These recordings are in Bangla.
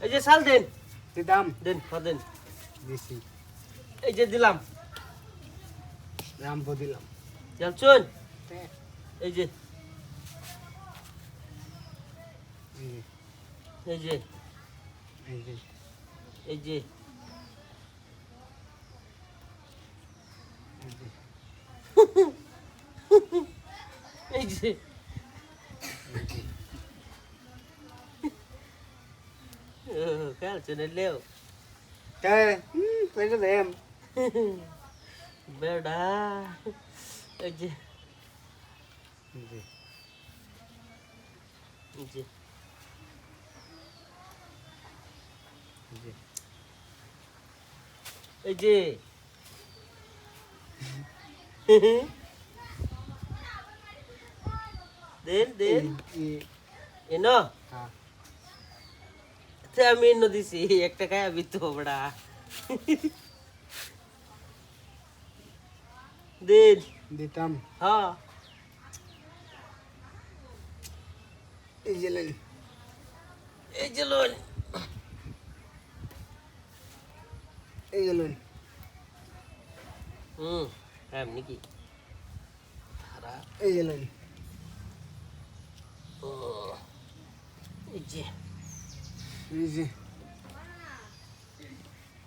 এই যে চাল দেন, দাম দেন দেন, দিছি এই যে দিলাম, রামপো দিলাম জানছুন, এই যে এই যে এই যে এই যে এই যে খেলছেন লেও পয়সা দেম বেড়া, এই যে এই যে এই যে দেন দেন এনো আমি এনে দিছি একটা খাই আমি তো বড়া দেন দিতাম হ্যাঁ এই যে লেন এই যে লোন এই যে লেন এমনি কি এই যে লেন ও এই যে এই যে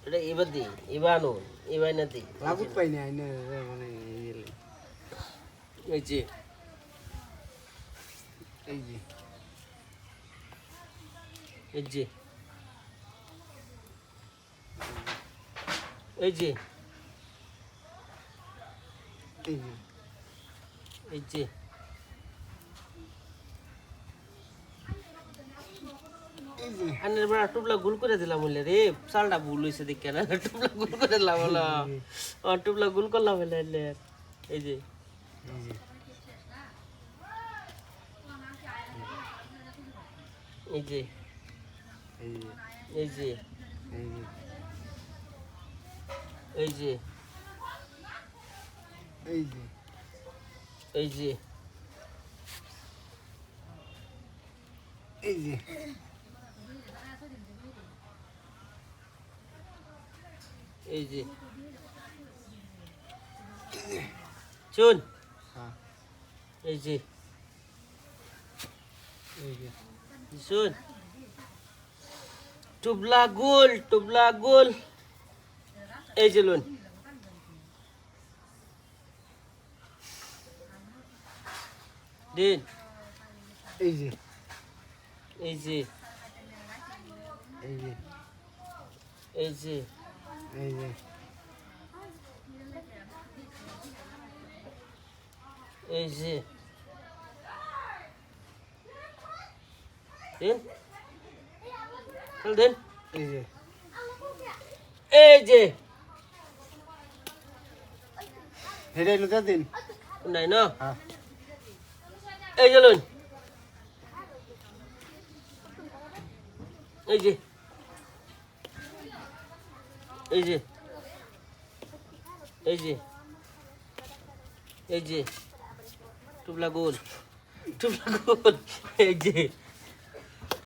এটা এবার দি এবার নো এবার না দি লাগুত পাই না আইনে মানে এই যে এই যে এই যে এই যে এই যে এই যে এই যে আনের বড় টুপলা গুল করে দিলাম বলে রে চালটা ভুল হইছে দেখে না টুপলা গুল করে দিলাম বলো টুপলা গুল করলাম বলে এই যে এই যে এই যে এই যে এই যে এই যে এই যে এই যে শুন এই যে শুন টুবলা গোল এই যে লোন দিন এই যে এই যে এই যে এই যে এই যে এই যে দিন চল দিন এই যে এই যে হেডে লুটা দিন নাই না হ্যাঁ এই যে লোন এই যে এই যে এই যে এই যে টুবলা গোল এই যে